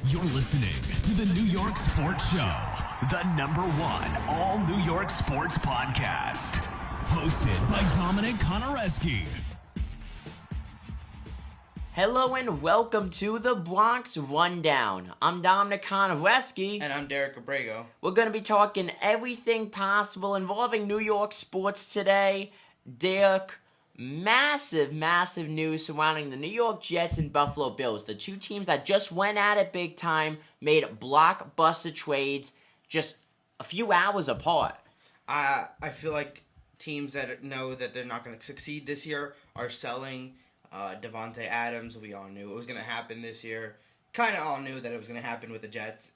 You're listening to the New York Sports Show, the #1 all New York sports podcast. Hosted by Dominic Konareski. Hello and welcome to the Bronx Rundown. I'm Dominic Konareski. And I'm Derek Abrego. We're going to be talking everything possible involving New York sports today. Derek, massive news surrounding the New York Jets and Buffalo Bills. The two teams that just went at it big time, made blockbuster trades just a few hours apart. I feel like teams that know that they're not going to succeed this year are selling Davante Adams. We all knew it was going to happen this year. Kind of all knew that it was going to happen with the Jets.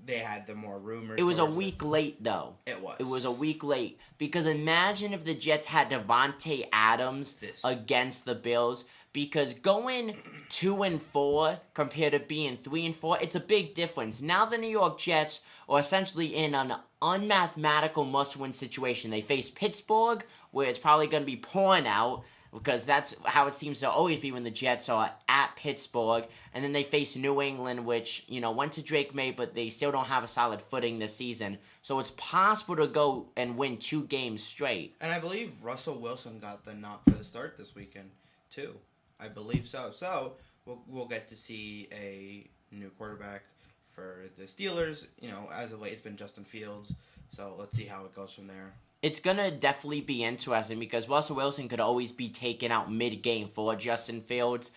They had the more rumors. It was a week late, though. It was. It was a week late. Because imagine if the Jets had Davante Adams against the Bills. Because going 2-4 compared to being 3-4, it's a big difference. Now the New York Jets are essentially in an unmathematical must-win situation. They face Pittsburgh, where it's probably going to be pouring out, because that's how it seems to always be when the Jets are at Pittsburgh. And then they face New England, which, went to Drake May, but they still don't have a solid footing this season. So it's possible to go and win 2 games straight. And I believe Russell Wilson got the knock for the start this weekend, too. I believe so. So we'll get to see a new quarterback for the Steelers. As of late, it's been Justin Fields. So let's see how it goes from there. It's going to definitely be interesting because Russell Wilson could always be taken out mid-game for Justin Fields.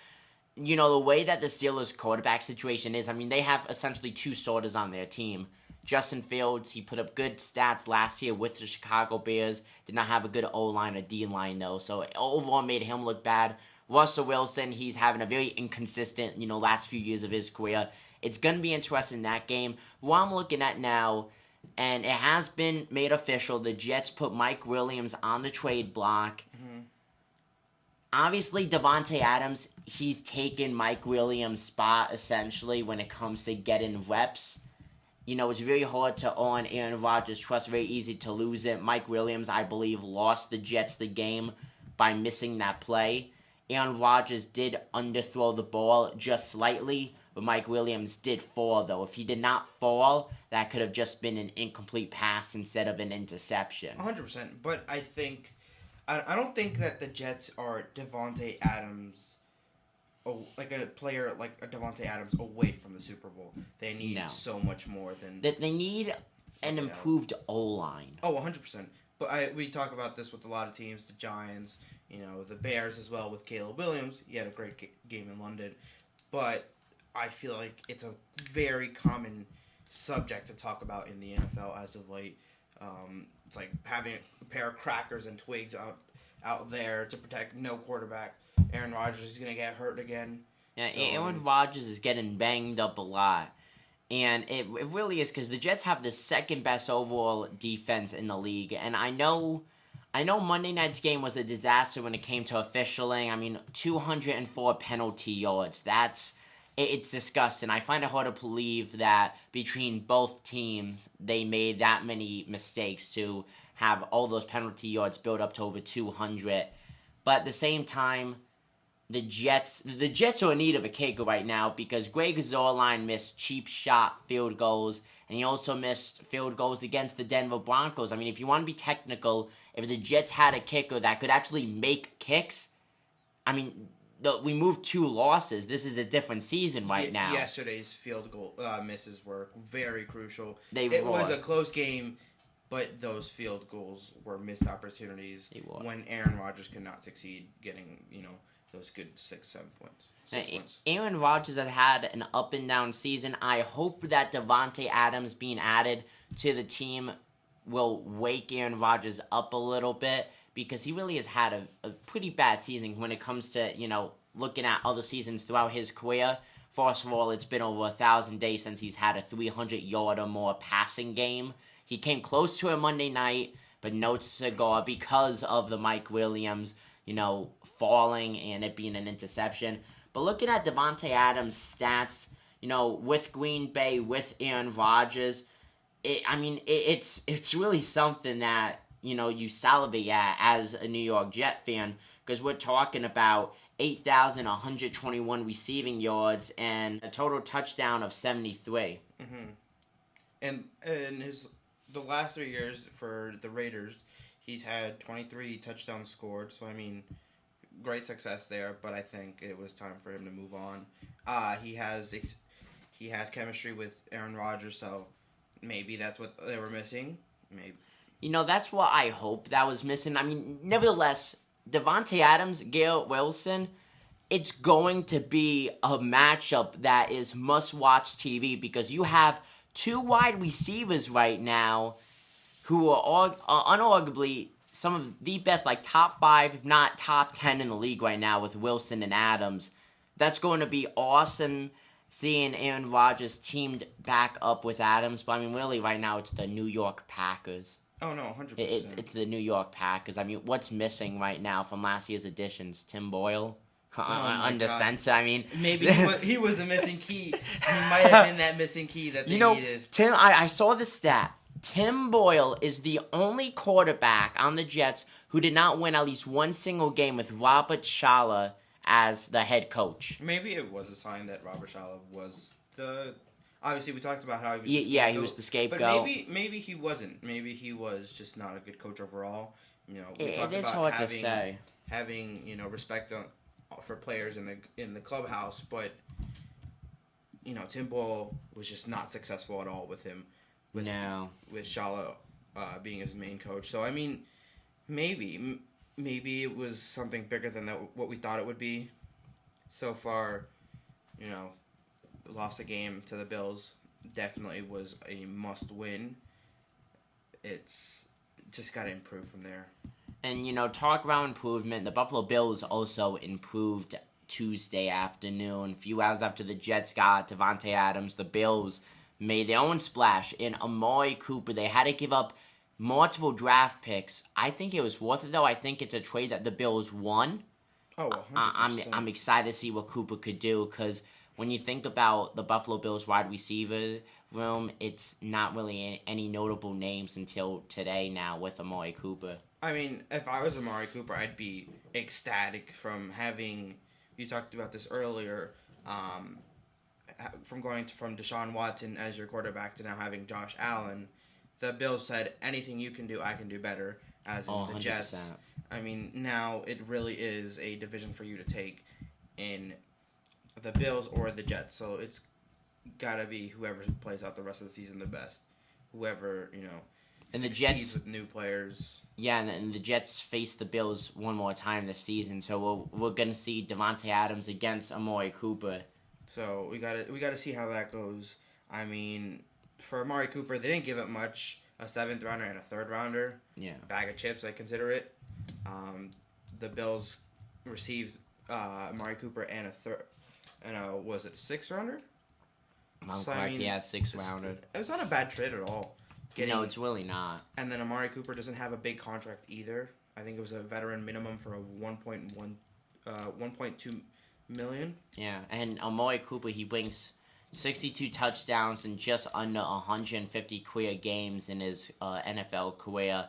The way that the Steelers' quarterback situation is, they have essentially 2 starters on their team. Justin Fields, he put up good stats last year with the Chicago Bears. Did not have a good O-line or D-line, though, so it overall made him look bad. Russell Wilson, he's having a very inconsistent, last few years of his career. It's going to be interesting in that game. What I'm looking at now, and it has been made official, the Jets put Mike Williams on the trade block. Mm-hmm. Obviously, Davante Adams, he's taken Mike Williams' spot, essentially, when it comes to getting reps. It's very hard to earn Aaron Rodgers' trust, very easy to lose it. Mike Williams, I believe, lost the Jets the game by missing that play. Aaron Rodgers did underthrow the ball just slightly, but Mike Williams did fall, though. If he did not fall, that could have just been an incomplete pass instead of an interception. 100%. But I don't think that the Jets are Davante Adams, like a player like a Davante Adams away from the Super Bowl. They need so much more than... They need an improved O-line. Oh, 100%. But we talk about this with a lot of teams, the Giants, the Bears as well with Caleb Williams. He had a great game in London. But I feel like it's a very common subject to talk about in the NFL as of late. It's like having a pair of crackers and twigs out there to protect no quarterback. Aaron Rodgers is going to get hurt again. Yeah, so, Aaron Rodgers is getting banged up a lot. And it really is because the Jets have the second best overall defense in the league. And I know Monday night's game was a disaster when it came to officialing. 204 penalty yards. It's disgusting. I find it hard to believe that between both teams, they made that many mistakes to have all those penalty yards build up to over 200. But at the same time, the Jets are in need of a kicker right now because Greg Zuerlein missed cheap shot field goals, and he also missed field goals against the Denver Broncos. If you want to be technical, if the Jets had a kicker that could actually make kicks, we moved 2 losses. This is a different season right now. Yesterday's field goal misses were very crucial. It was a close game, but those field goals were missed opportunities when Aaron Rodgers could not succeed getting, those good 6-7 points. Aaron Rodgers had an up and down season. I hope that Davante Adams being added to the team will wake Aaron Rodgers up a little bit because he really has had a pretty bad season when it comes to, looking at other seasons throughout his career. First of all, it's been over 1,000 days since he's had a 300-yard or more passing game. He came close to it Monday night, but no cigar because of the Mike Williams, falling and it being an interception. But looking at Davante Adams' stats, with Green Bay, with Aaron Rodgers, it's really something that, you salivate at as a New York Jet fan because we're talking about 8,121 receiving yards and a total touchdown of 73. Mm-hmm. And the last 3 years for the Raiders, he's had 23 touchdowns scored. So I mean, great success there. But I think it was time for him to move on. He has chemistry with Aaron Rodgers, so maybe that's what they were missing. Maybe. That's what I hope that was missing. I mean, nevertheless, Davante Adams, Garrett Wilson, it's going to be a matchup that is must-watch TV because you have two wide receivers right now who are unarguably some of the best, like top 5, if not top 10 in the league right now with Wilson and Adams. That's going to be awesome seeing Aaron Rodgers teamed back up with Adams. But, I mean, really, right now, it's the New York Packers. Oh, no, 100%. It's the New York Packers. I mean, what's missing right now from last year's additions? Tim Boyle? Under center, I mean... Maybe he was the missing key. He might have been that missing key that they needed. I saw the stat. Tim Boyle is the only quarterback on the Jets who did not win at least one single game with Robert Saleh as the head coach. Maybe it was a sign that Robert Saleh was the... Obviously, we talked about how he was the scapegoat. Yeah, he was the scapegoat. But maybe he wasn't. Maybe he was just not a good coach overall. We talked it is about hard to say. Having respect for players in the clubhouse, but Tim Boyle was just not successful at all with him. With Saleh being his main coach. So I mean, maybe it was something bigger than what we thought it would be. So far, lost a game to the Bills. Definitely was a must win. It's just got to improve from there. And, talk about improvement. The Buffalo Bills also improved Tuesday afternoon. A few hours after the Jets got Davante Adams, the Bills made their own splash in Amari Cooper. They had to give up multiple draft picks. I think it was worth it, though. I think it's a trade that the Bills won. Oh, 100%. I'm excited to see what Cooper could do because when you think about the Buffalo Bills wide receiver room, it's not really any notable names until today now with Amari Cooper. I mean, if I was Amari Cooper, I'd be ecstatic from having, you talked about this earlier, from going from Deshaun Watson as your quarterback to now having Josh Allen. The Bills said, anything you can do, I can do better, as in the 100%. Jets. I mean, now it really is a division for you to take in the Bills or the Jets. So it's got to be whoever plays out the rest of the season the best. Whoever, and the Jets with new players. Yeah, and the Jets face the Bills one more time this season, so we're gonna see Davante Adams against Amari Cooper. So we gotta see how that goes. I mean, for Amari Cooper, they didn't give up much. A 7th rounder and a 3rd rounder. Yeah. Bag of chips, I consider it. The Bills received Amari Cooper and was it a 6th rounder? I'm correct. Yeah, 6th rounder. It was not a bad trade at all. No, it's really not. And then Amari Cooper doesn't have a big contract either. I think it was a veteran minimum for a 1.2 million. Yeah, and Amari Cooper, he brings 62 touchdowns in just under 150 career games in his NFL career.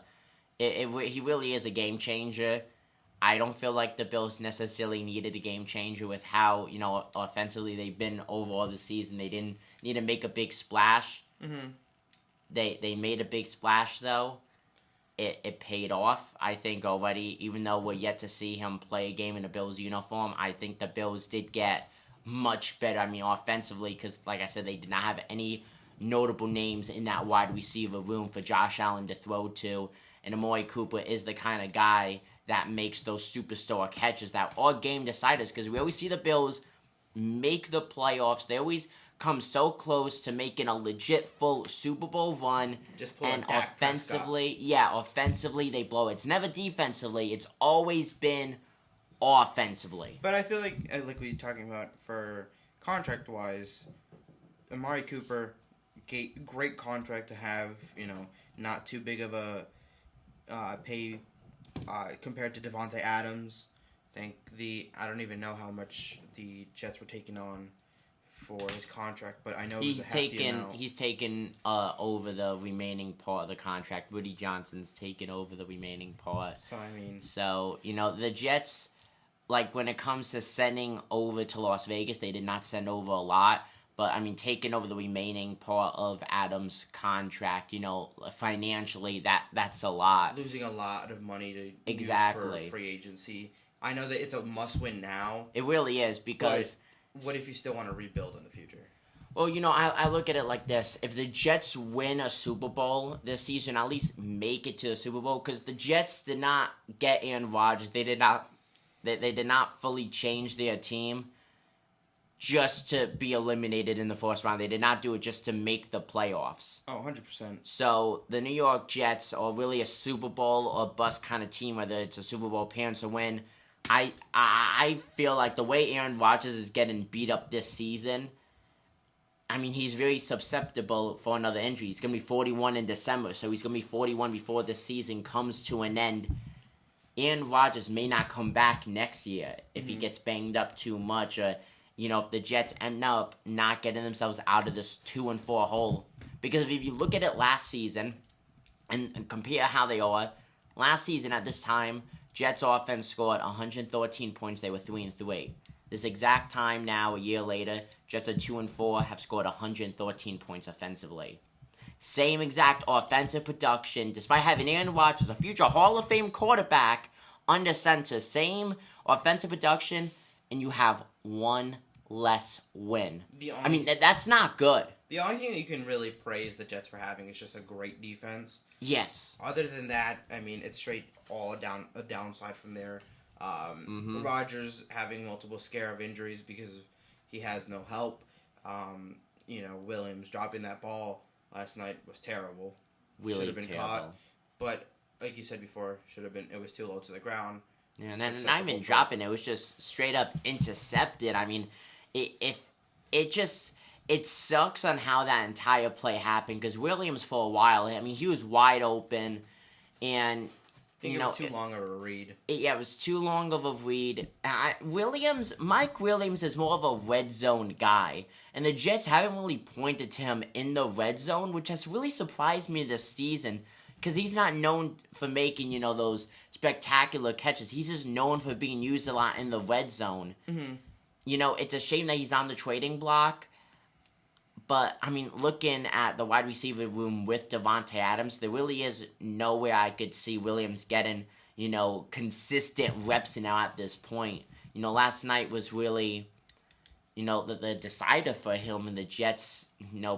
He really is a game changer. I don't feel like the Bills necessarily needed a game changer with how, offensively they've been overall this season. They didn't need to make a big splash. Mm-hmm. They made a big splash, though. It paid off, I think, already. Even though we're yet to see him play a game in a Bills uniform, I think the Bills did get much better, offensively, because, like I said, they did not have any notable names in that wide receiver room for Josh Allen to throw to. And Amari Cooper is the kind of guy that makes those superstar catches that are game deciders, because we always see the Bills make the playoffs. They always come so close to making a legit full Super Bowl run, and offensively they blow. It's never defensively. It's always been offensively. But I feel like we were talking about for contract-wise, Amari Cooper, great contract to have, not too big of a pay compared to Davante Adams. I don't even know how much the Jets were taking on for his contract, but I know he's taken over the remaining part of the contract. Woody Johnson's taken over the remaining part. So I mean, the Jets, like when it comes to sending over to Las Vegas, they did not send over a lot. But, I mean, taking over the remaining part of Adams' contract, financially, that's a lot. Losing a lot of money to use for free agency. I know that it's a must-win now. It really is, because... what if you still want to rebuild in the future? Well, I look at it like this. If the Jets win a Super Bowl this season, at least make it to the Super Bowl, because the Jets did not get Aaron Rodgers. They did not fully change their team just to be eliminated in the first round. They did not do it just to make the playoffs. Oh, 100%. So the New York Jets are really a Super Bowl or bust kind of team, whether it's a Super Bowl appearance or win. I feel like the way Aaron Rodgers is getting beat up this season, I mean, he's very susceptible for another injury. He's going to be 41 in December, so he's going to be 41 before the season comes to an end. Aaron Rodgers may not come back next year if he gets banged up too much, or if the Jets end up not getting themselves out of this 2-4 hole. Because if you look at it last season and compare how they are, last season at this time, Jets offense scored 113 points. They were 3-3. This exact time now, a year later, Jets are 2-4, have scored 113 points offensively. Same exact offensive production, despite having Aaron Rodgers, a future Hall of Fame quarterback, under center. Same offensive production, and you have one less win. I mean, that's not good. The only thing that you can really praise the Jets for having is just a great defense. Yes. Other than that, I mean, it's straight all a downside from there. Rodgers having multiple scare of injuries because he has no help. Williams dropping that ball last night was terrible. Really should have been terrible. Caught. But like you said before, it was too low to the ground. Yeah, and then not even dropping it, was just straight up intercepted. I mean, it sucks on how that entire play happened, because Williams for a while, I mean, he was wide open, and I think it was too long of a read. It was too long of a read. Mike Williams is more of a red zone guy, and the Jets haven't really pointed to him in the red zone, which has really surprised me this season, because he's not known for making, those spectacular catches. He's just known for being used a lot in the red zone. Mm-hmm. It's a shame that he's on the trading block. But, I mean, looking at the wide receiver room with Davante Adams, there really is nowhere I could see Williams getting, consistent reps now at this point. Last night was really, the decider for him, and the Jets,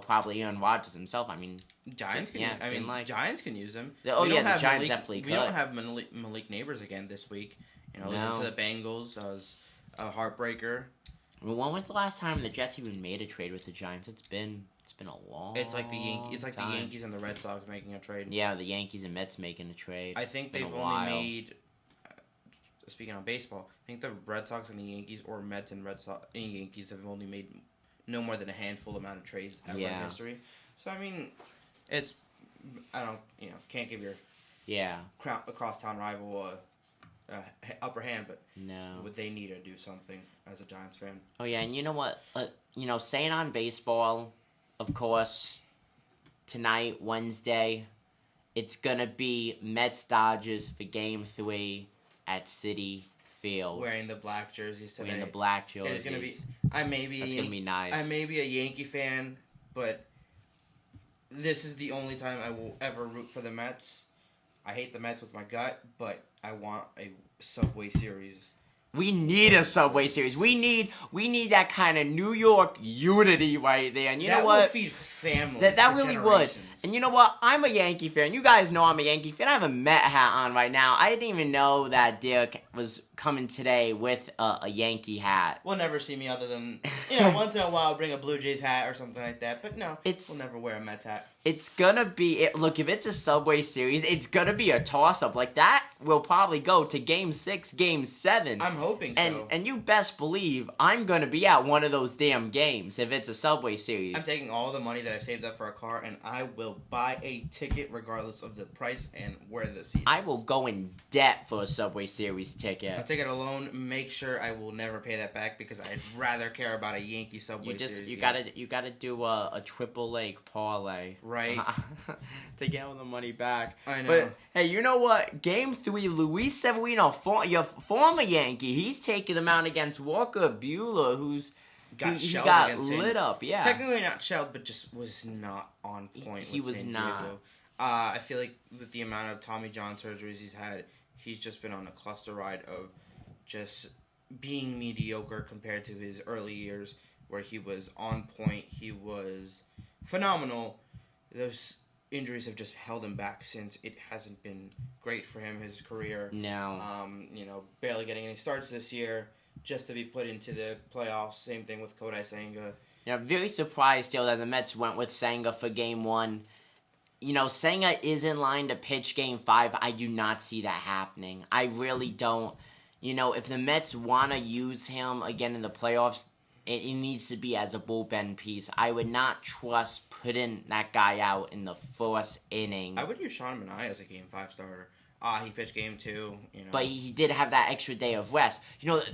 probably Aaron Rodgers himself. I mean, Giants can use him. The Giants definitely could. We don't have Malik Neighbors again this week. Losing to the Bengals was a heartbreaker. When was the last time the Jets even made a trade with the Giants? It's been a long. It's like the Yankees and the Red Sox making a trade. Yeah, the Yankees and Mets making a trade. I think they've only made. Speaking on baseball, I think the Red Sox and the Yankees, or Mets and Red Sox and Yankees, have only made no more than a handful amount of trades ever in history. So I mean, can't give your crosstown rival upper hand, but no, they need to do something as a Giants fan. Oh yeah, and you know what? Saying on baseball, of course, tonight, Wednesday, it's gonna be Mets Dodgers for Game 3 at Citi Field. Wearing the black jerseys today. Wearing the black jerseys. It's gonna be. That's gonna be nice. I may be a Yankee fan, but this is the only time I will ever root for the Mets. I hate the Mets with my gut, but I want a Subway Series. We need a Subway Series. We need that kind of New York unity right there. And you know what? That will feed families. That really would. And you know what? I'm a Yankee fan. You guys know I'm a Yankee fan. I have a Met hat on right now. I didn't even know that Derek was coming today with a Yankee hat. We'll never see me other than, once in a while I'll bring a Blue Jays hat or something like that. But no, we'll never wear a Mets hat. It's gonna be, look, if it's a Subway Series, it's gonna be a toss-up. Like, that will probably go to Game 6, Game 7. I'm hoping so. And you best believe I'm gonna be at one of those damn games if it's a Subway Series. I'm taking all the money that I've saved up for a car, and I will buy a ticket regardless of the price and where the seat is. I will go in debt for a Subway Series ticket. ticket alone, make sure I will never pay that back because I'd rather care about a Yankee Subway Series. You gotta do a triple leg parlay, right, to get all the money back. I know. But hey, you know what? Game 3, Luis Severino, your former Yankee, he's taking them out against Walker Buehler, he got lit up. Yeah, technically not shelled, but just was not on point. He was not. I feel like with the amount of Tommy John surgeries he's had, he's just been on a cluster ride of just being mediocre compared to his early years where he was on point. He was phenomenal. Those injuries have just held him back since. It hasn't been great for him, his career. No. Barely getting any starts this year just to be put into the playoffs. Same thing with Kodai Senga. Yeah, very surprised still that the Mets went with Senga for Game 1. Senga is in line to pitch Game 5. I do not see that happening. I really don't. If the Mets want to use him again in the playoffs, it needs to be as a bullpen piece. I would not trust putting that guy out in the first inning. I would use Sean Manaea as a Game 5 starter. He pitched Game 2. But he did have that extra day of rest.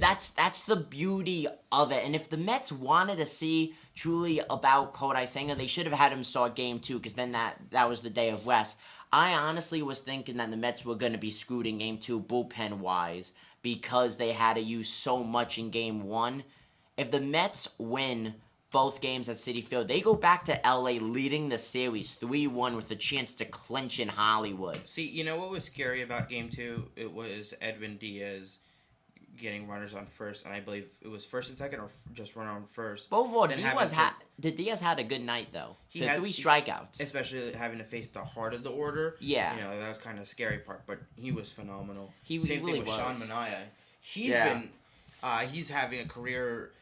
That's the beauty of it. And if the Mets wanted to see truly about Kodai Senga, they should have had him start Game 2 because then that was the day of rest. I honestly was thinking that the Mets were going to be screwed in Game 2 bullpen-wise because they had to use so much in Game 1. If the Mets win both games at Citi Field, they go back to LA leading the series 3-1 with a chance to clinch in Hollywood. See, what was scary about Game 2? It was Edwin Diaz getting runners on first, and I believe it was first and second or just runner on first. Both Diaz had a good night, though. He had 3 strikeouts. Especially having to face the heart of the order. Yeah. That was kind of a scary part, but he was phenomenal. Same really thing with Sean Manaea. He's having a career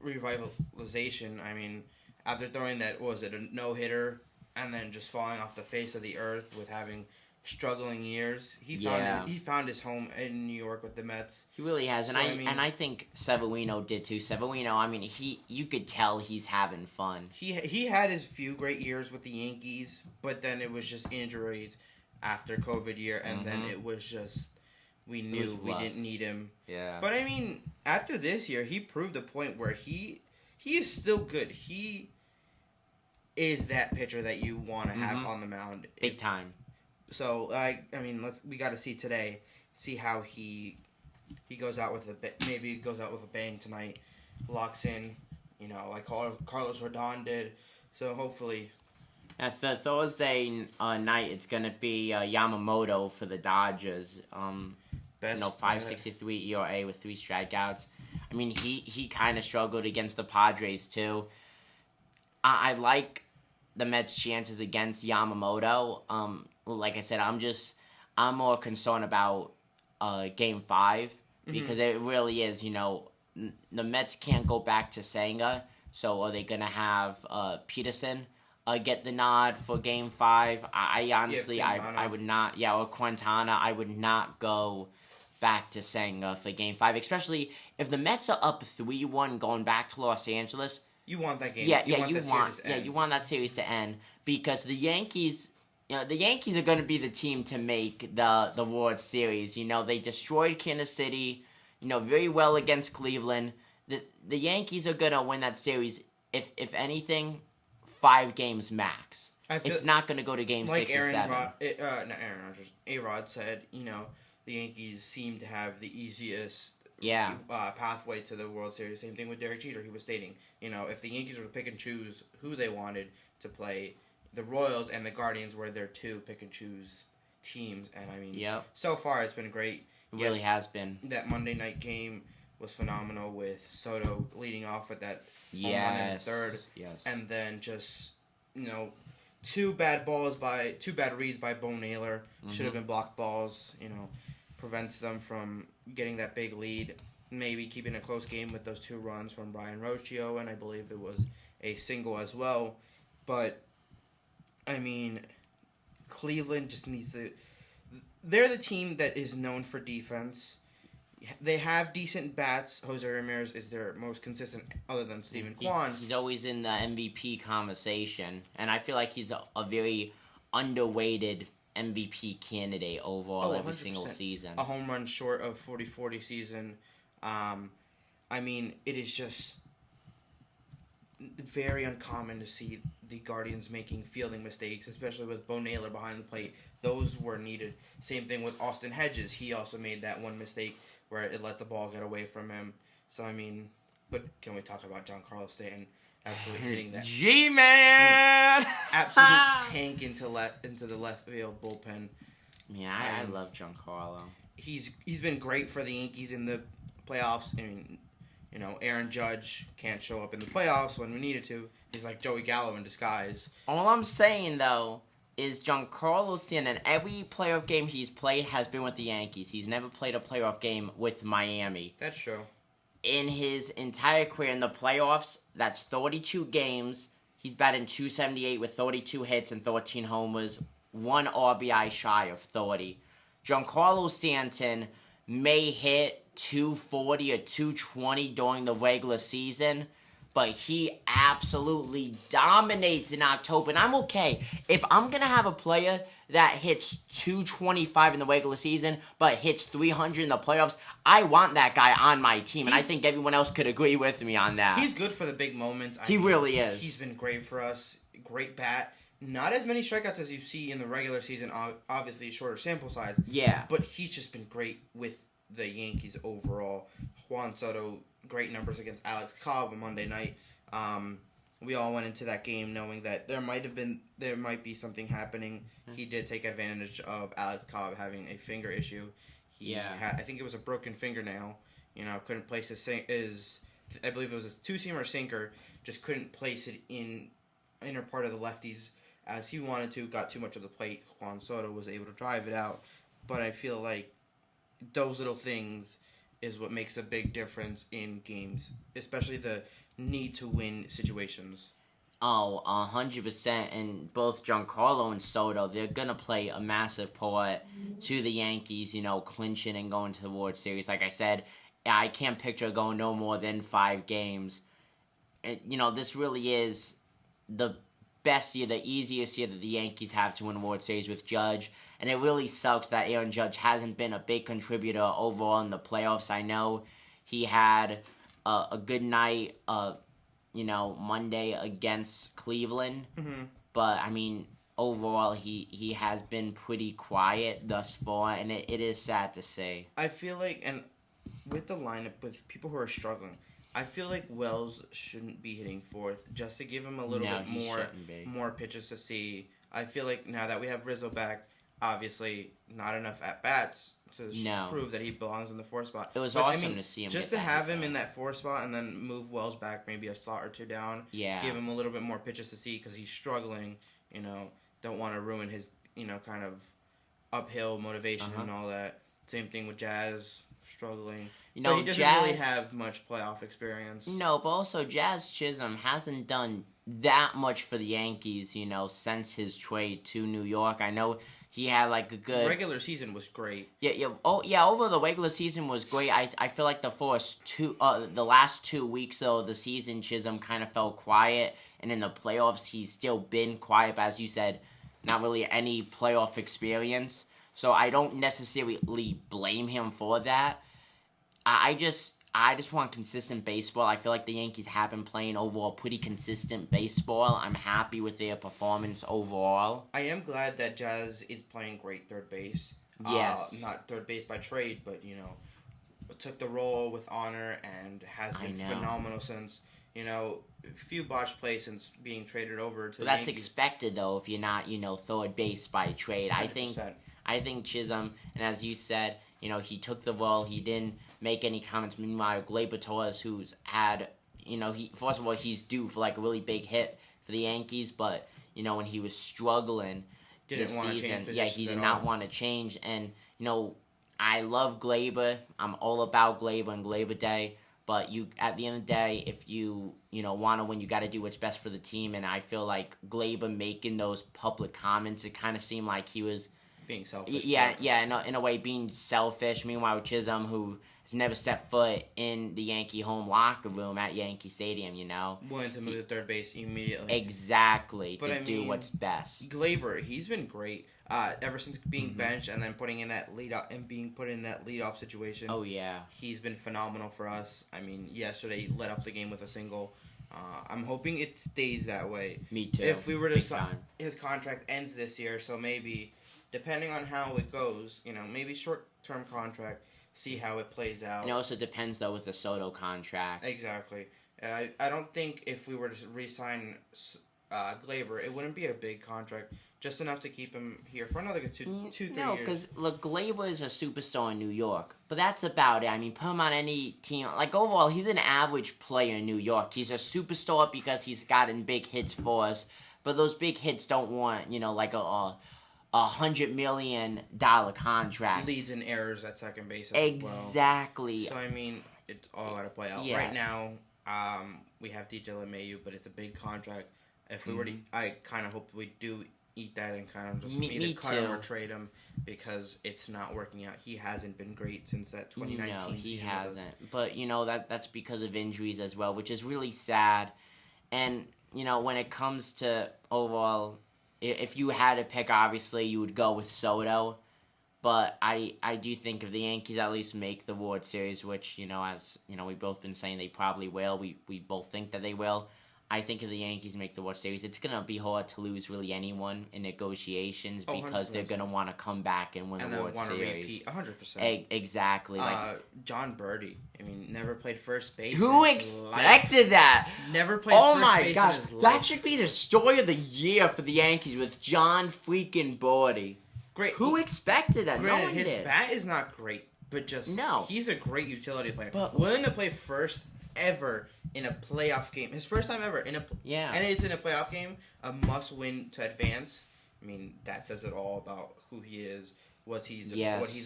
revitalization. I mean, after throwing that, a no-hitter and then just falling off the face of the earth with having struggling years, he found his home in New York with the Mets. He really has, and I think Severino did too. Severino, you could tell he's having fun. He had his few great years with the Yankees, but then it was just injuries after COVID year, and then it was just we knew we didn't need him. Yeah. But after this year, he proved a point where he is still good. He is that pitcher that you want to have on the mound. Big time. So we got to see how he goes out with a bang tonight, locks in, like Carlos Rodon did. So hopefully. At the Thursday night, it's gonna be Yamamoto for the Dodgers. 5.63 ERA with 3 strikeouts. He kind of struggled against the Padres too. I like the Mets' chances against Yamamoto. Like I said, I'm more concerned about Game 5 because it really is. The Mets can't go back to Senga, so are they gonna have Peterson get the nod for Game 5? I honestly, I would not. Yeah, or Quintana. I would not go back to Senga for Game 5, especially if the Mets are up 3-1 going back to Los Angeles. You want that game. You want that series to end because the Yankees. The Yankees are going to be the team to make the World Series. They destroyed Kansas City. Very well against Cleveland. The Yankees are going to win that series. If anything, 5 games max. It's not going to go to Game 6 or 7. Not Aaron Rodgers. A-Rod said, the Yankees seem to have the easiest pathway to the World Series. Same thing with Derek Jeter. He was stating, if the Yankees were to pick and choose who they wanted to play, the Royals and the Guardians were their 2 pick and choose teams. And so far it's been great. It really has been. That Monday night game was phenomenal with Soto leading off with that home run in the third. Yes. And then just, 2 bad reads by Bo Naylor. Should have been blocked balls, prevents them from getting that big lead. Maybe keeping a close game with those 2 runs from Brian Rocchio, and I believe it was a single as well. But, Cleveland just needs to... They're the team that is known for defense. They have decent bats. Jose Ramirez is their most consistent other than Steven Kwan. He's always in the MVP conversation, and I feel like he's a very underrated MVP candidate overall every 100%. single season. A home run short of 40-40 season. I mean, it is just very uncommon to see the Guardians making fielding mistakes, especially with Bo Naylor behind the plate. Those were needed. Same thing with Austin Hedges. He also made that one mistake where it let the ball get away from him. So, I mean, but can we talk about Giancarlo Stanton absolutely hitting that? G-Man! Absolute tank into the left field bullpen. Yeah, I love Giancarlo. He's been great for the Yankees in the playoffs. I mean, Aaron Judge can't show up in the playoffs when we needed to. He's like Joey Gallo in disguise. All I'm saying, though, is Giancarlo Stanton, every playoff game he's played has been with the Yankees. He's never played a playoff game with Miami. That's true. In his entire career in the playoffs, that's 32 games. He's batting .278 with 32 hits and 13 homers, 1 RBI shy of 30. Giancarlo Stanton may hit .240 or .220 during the regular season, but he absolutely dominates in October. And I'm okay. If I'm going to have a player that hits .225 in the regular season, but hits .300 in the playoffs, I want that guy on my team. And I think everyone else could agree with me on that. He's good for the big moments. He really is. He's been great for us. Great bat. Not as many strikeouts as you see in the regular season. Obviously, shorter sample size. Yeah. But he's just been great with the Yankees overall. Juan Soto, great numbers against Alex Cobb on Monday night. We all went into that game knowing that there might be something happening. He did take advantage of Alex Cobb having a finger issue. I think it was a broken fingernail. Couldn't place his I believe it was his two-seamer sinker. Just couldn't place it in inner part of the lefties as he wanted to. Got too much of the plate. Juan Soto was able to drive it out. But I feel like those little things is what makes a big difference in games, especially the need to win situations. Oh, 100%. And both Giancarlo and Soto, they're going to play a massive part to the Yankees, clinching and going to the World Series. Like I said, I can't picture going no more than 5 games. This really is the best year, the easiest year that the Yankees have to win a World Series with Judge. And it really sucks that Aaron Judge hasn't been a big contributor overall in the playoffs. I know he had a good night, Monday against Cleveland. Mm-hmm. But, I mean, overall, he has been pretty quiet thus far, and it is sad to say. I feel like, and with the lineup, with people who are struggling, I feel like Wells shouldn't be hitting fourth just to give him a little bit more pitches to see. I feel like now that we have Rizzo back, obviously not enough at-bats to prove that he belongs in the 4th spot. It was awesome to see him just to have him in that 4th spot and then move Wells back maybe a slot or 2 down. Yeah. Give him a little bit more pitches to see because he's struggling. Don't want to ruin his, kind of uphill motivation and all that. Same thing with Jazz. Struggling. But he doesn't really have much playoff experience. No, but also Jazz Chisholm hasn't done that much for the Yankees, since his trade to New York. I know he had a good regular season was great. Yeah. Oh, yeah. Over the regular season was great. I feel like the last 2 weeks of the season, Chisholm kind of fell quiet, and in the playoffs, he's still been quiet. But as you said, not really any playoff experience. So I don't necessarily blame him for that. I just want consistent baseball. I feel like the Yankees have been playing overall pretty consistent baseball. I'm happy with their performance overall. I am glad that Jazz is playing great third base. Yes. Not third base by trade, but, took the role with honor and has been phenomenal since, few botched plays since being traded over to the Yankees. That's expected, though, if you're not, third base by trade. 100%. I think Chisholm, and as you said, he took the role. He didn't make any comments. Meanwhile, Gleyber Torres, who's had, first of all, he's due for a really big hit for the Yankees. But when he was struggling this season, he did not want to change. And I love Gleyber. I'm all about Gleyber and Gleyber Day. But at the end of the day, if you want to win, you got to do what's best for the team. And I feel like Gleyber making those public comments, it kind of seemed like he was being selfish. Yeah, in a way being selfish. Meanwhile, Chisholm, who has never stepped foot in the Yankee home locker room at Yankee Stadium, Wanted to move to third base immediately. Exactly, do what's best. Gleyber, he's been great ever since being benched and then putting in that leadoff and being put in that leadoff situation. Oh, yeah. He's been phenomenal for us. I mean, yesterday he led off the game with a single. I'm hoping it stays that way. Me too. If we were to sign, his contract ends this year, so maybe, depending on how it goes, maybe short-term contract, see how it plays out. And it also depends, though, with the Soto contract. Exactly. I don't think if we were to re-sign Gleyber, it wouldn't be a big contract, just enough to keep him here for another 2-3 years. No, because, look, Gleyber is a superstar in New York, but that's about it. I mean, put him on any team. Like, overall, he's an average player in New York. He's a superstar because he's gotten big hits for us, but those big hits don't want, like a $100 million contract. Leads and errors at second base Exactly. Well. So, I mean, it's all got to play out. Yeah. Right now, we have DJ LeMahieu, but it's a big contract. If we were to, I kind of hope we do eat that and kind of just either cut him or trade him because it's not working out. He hasn't been great since that 2019 No, he season hasn't. But, that's because of injuries as well, which is really sad. And, when it comes to overall, if you had to pick, obviously, you would go with Soto. But I do think if the Yankees at least make the World Series, which, as, we've both been saying they probably will. We both think that they will. I think if the Yankees make the World Series, it's going to be hard to lose really anyone in negotiations because 100%. They're going to want to come back and win the World Series. And want to repeat, 100%. Exactly. John Birdie, never played first base. Who expected that? Never played first base. Oh my gosh, that should be the story of the year for the Yankees with John freaking Birdie. Great. Who expected that? Granted, no one his did. bat is not great, but he's a great utility player. But willing to play first ever in a playoff game. His first time ever and it's in a playoff game, a must-win to advance. I mean, that says it all about who he is, what he's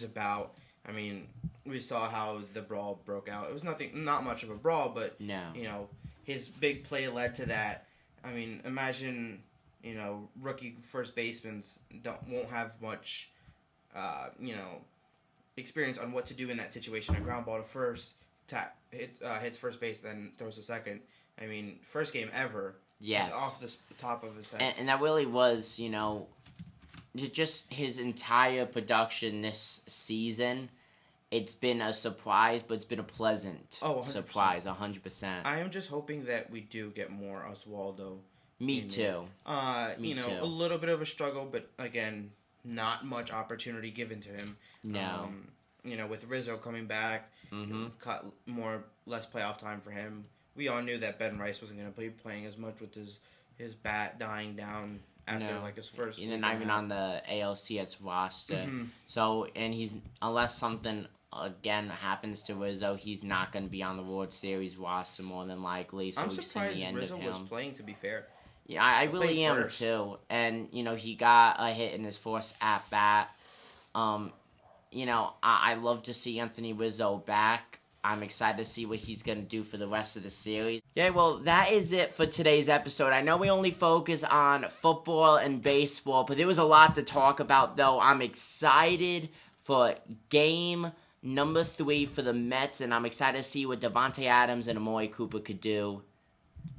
about. I mean, we saw how the brawl broke out. It was not much of a brawl, but his big play led to that. I mean, imagine rookie first basemen won't have much, experience on what to do in that situation. A ground ball to first. Hits first base, then throws a second. I mean, first game ever. Yes. Just off the top of his head. And that really was, just his entire production this season. It's been a surprise, but it's been a pleasant surprise, 100%. I am just hoping that we do get more Oswaldo. Me too. A little bit of a struggle, but again, not much opportunity given to him. No. With Rizzo coming back, cut less playoff time for him. We all knew that Ben Rice wasn't going to be playing as much with his bat dying down after his first. And not even on the ALCS roster. So, and unless something again happens to Rizzo, he's not going to be on the World Series roster more than likely. So I'm we've surprised seen the end Rizzo of him. was playing. To be fair. Yeah, I really am first. Too. And he got a hit in his first at bat. I love to see Anthony Rizzo back. I'm excited to see what he's going to do for the rest of the series. Yeah, well, that is it for today's episode. I know we only focus on football and baseball, but there was a lot to talk about, though. I'm excited for game number 3 for the Mets, and I'm excited to see what Davante Adams and Amari Cooper could do.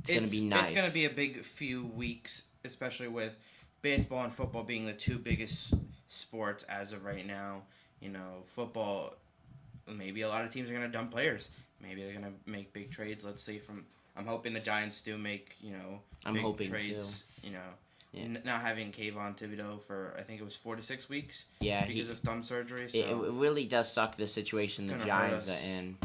It's going to be nice. It's going to be a big few weeks, especially with baseball and football being the two biggest sports as of right now. Football, maybe a lot of teams are going to dump players. Maybe they're going to make big trades. Let's see. I'm hoping the Giants do make, big trades. Too. Not having Kayvon Thibodeau for, I think it was 4 to 6 weeks. Yeah. Because of thumb surgery. So it really does suck the situation the Giants are in.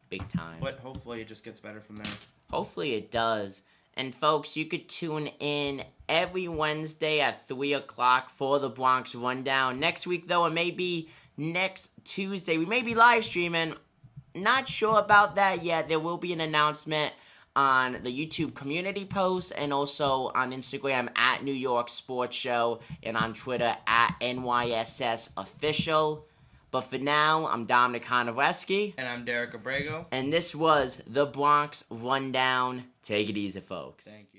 Big time. But hopefully it just gets better from there. Hopefully it does. And folks, you could tune in every Wednesday at 3 o'clock for the Bronx Rundown. Next week, though, it may be next Tuesday. We may be live streaming. Not sure about that yet. There will be an announcement on the YouTube community post and also on Instagram at New York Sports Show and on Twitter at NYSS Official. But for now, I'm Dominic Konoweski. And I'm Derek Abrego. And this was the Bronx Rundown. Take it easy, folks. Thank you.